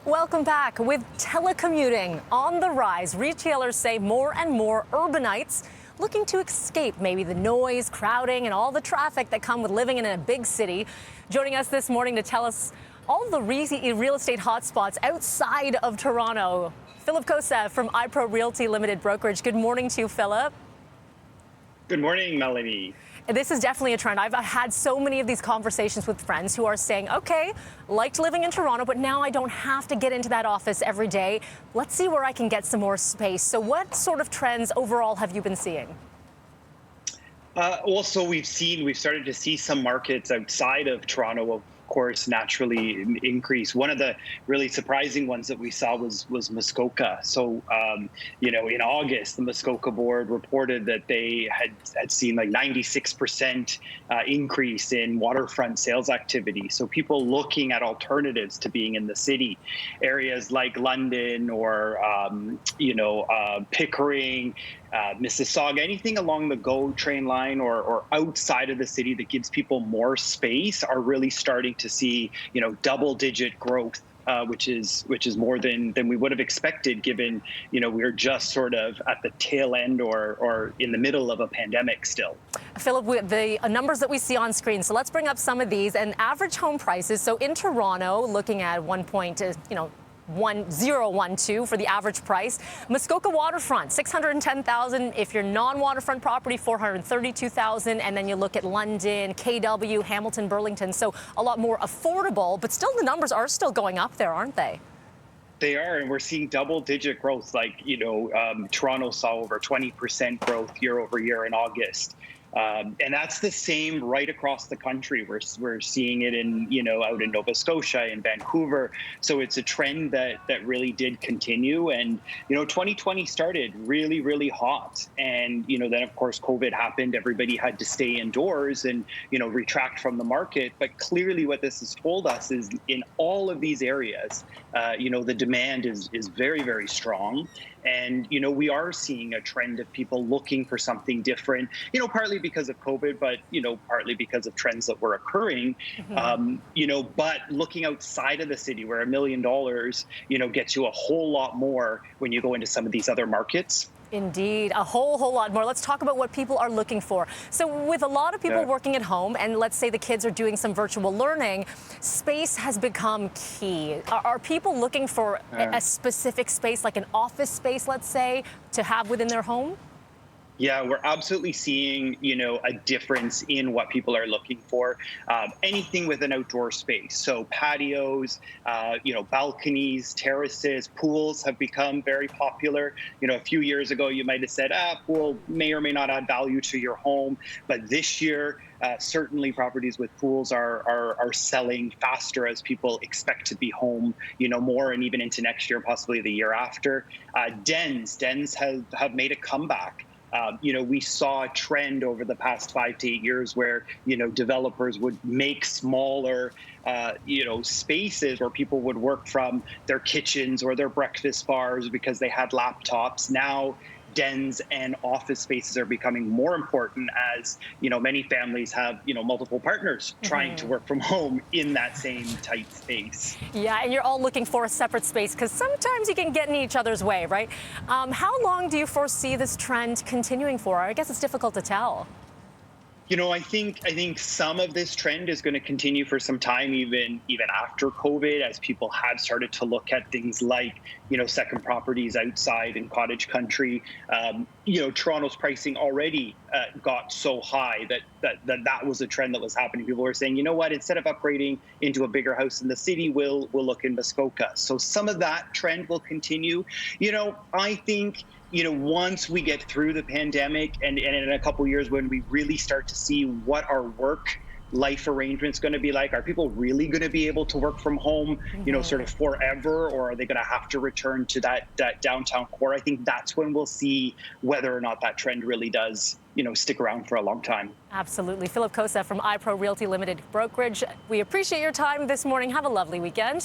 Welcome back. With telecommuting on the rise, retailers say more and more urbanites looking to escape maybe the noise, crowding, and all the traffic that come with living in a big city. Joining us this morning to tell us all the real estate hotspots outside of Toronto, Philip Kovec from iPro Realty Ltd. Brokerage. Good morning to you, Philip. Good morning, Melanie. This is definitely a trend. I've had so many of these conversations with friends who are saying, okay, liked living in Toronto, but now I don't have to get into that office every day. Let's see where I can get some more space. So what sort of trends overall have you been seeing? Also, we've started to see some markets outside of Toronto, of course, naturally increase. One of the really surprising ones that we saw was Muskoka. So, in August, the Muskoka board reported that they had seen like 96% increase in waterfront sales activity. So people looking at alternatives to being in the city, areas like London or Pickering, Mississauga, anything along the GO train line or outside of the city that gives people more space are really starting to see, double-digit growth, which is more than we would have expected, given, we're just sort of at the tail end or in the middle of a pandemic still. Philip, with the numbers that we see on screen, so let's bring up some of these. And average home prices, so in Toronto, looking at 1012 for the average price. Muskoka waterfront, 610,000. If you're non-waterfront property, 432,000. And then you look at London, KW, Hamilton, Burlington. So a lot more affordable, but still the numbers are still going up there, aren't they? They are, and we're seeing double-digit growth. Like, Toronto saw over 20% growth year over year in August. And that's the same right across the country. We're seeing it in, out in Nova Scotia, in Vancouver. So it's a trend that really did continue. And, 2020 started really, really hot. And, then, of course, COVID happened. Everybody had to stay indoors and, retract from the market. But clearly what this has told us is in all of these areas, the demand is very, very strong. And, we are seeing a trend of people looking for something different, partly because of COVID, but, partly because of trends that were occurring, but looking outside of the city where $1 million, gets you a whole lot more when you go into some of these other markets. Indeed, a whole lot more. Let's talk about what people are looking for. So with a lot of people working at home, and let's say the kids are doing some virtual learning, space has become key. Are people looking for a specific space, like an office space, let's say, to have within their home? Yeah, we're absolutely seeing, a difference in what people are looking for. Anything with an outdoor space. So patios, balconies, terraces, pools have become very popular. A few years ago, you might have said, pool may or may not add value to your home. But this year, certainly properties with pools are selling faster as people expect to be home, more, and even into next year, possibly the year after. Dens have made a comeback. We saw a trend over the past 5 to 8 years where, developers would make smaller, spaces where people would work from their kitchens or their breakfast bars because they had laptops. Now, dens and office spaces are becoming more important as, many families have, multiple partners trying to work from home in that same tight space. Yeah, and you're all looking for a separate space because sometimes you can get in each other's way, right? How long do you foresee this trend continuing for? I guess it's difficult to tell. I think some of this trend is going to continue for some time, even after COVID, as people have started to look at things like, second properties outside in cottage country. Toronto's pricing already got so high that was a trend that was happening. People were saying, instead of upgrading into a bigger house in the city, we'll look in Muskoka. So some of that trend will continue. I think, once we get through the pandemic and in a couple of years when we really start to see what our life arrangements going to be like, are people really going to be able to work from home, sort of forever, or are they going to have to return to that downtown core? I think that's when we'll see whether or not that trend really does, stick around for a long time. Absolutely. Philip Kovec from iPro Realty Ltd. Brokerage. We appreciate your time this morning. Have a lovely weekend.